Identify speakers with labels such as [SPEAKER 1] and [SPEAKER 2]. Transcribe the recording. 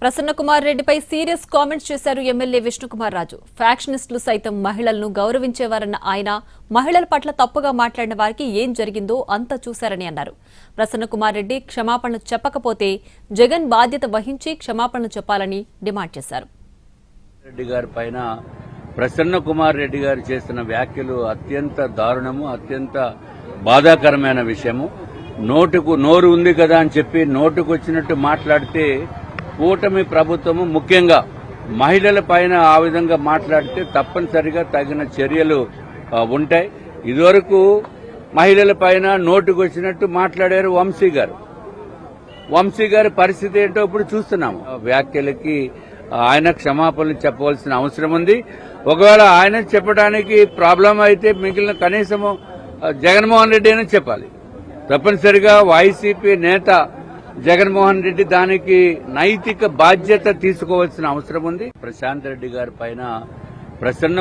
[SPEAKER 1] ప్రసన్న కుమార్ రెడ్డిపై serious comments చేశారు MLA Vishnukumar Raju. ఫ్యాక్షనిస్టులు సైతం మహిళలను గౌరవించేవారన్న ఆయన మహిళల పట్ల తప్పుగా మాట్లాడిన వారికి ఏం జరిగిందో అంతా చూశారని అన్నారు. ప్రసన్న కుమార్ రెడ్డి క్షమాపణలు చెప్పకపోతే జగన్ బాధ్యత వహించి క్షమాపణలు చెప్పాలని డిమాండ్ చేశారు.
[SPEAKER 2] రెడ్డి గారి పైన ప్రసన్న కుమార్ రెడ్డి గారు చేసిన వ్యాఖ్యలు అత్యంత దారుణము, అత్యంత బాధాకరమైన విషయము. నోటుకు నోరు ఉంది కదా అని చెప్పి నోటుకు వచ్చినట్టు మాట్లాడితే కూటమి ప్రభుత్వము ముఖ్యంగా మహిళల పైన ఆ విధంగా మాట్లాడితే తప్పనిసరిగా తగిన చర్యలు ఉంటాయి. ఇదివరకు మహిళల పైన నోటుకు వచ్చినట్టు మాట్లాడారు వంశీ గారి పరిస్థితి ఏంటో ఇప్పుడు చూస్తున్నాము. వ్యాఖ్యలకి ఆయన క్షమాపణలు చెప్పవలసిన అవసరం ఉంది. ఒకవేళ ఆయన చెప్పడానికి ప్రాబ్లం అయితే మిగిలిన కనీసము జగన్మోహన్ రెడ్డి అయినా చెప్పాలి. తప్పనిసరిగా వైసీపీ నేత జగన్మోహన్ రెడ్డి దానికి నైతిక బాధ్యత తీసుకోవాల్సిన అవసరం ఉంది. ప్రశాంత్ రెడ్డి గారి పైన ప్రసన్న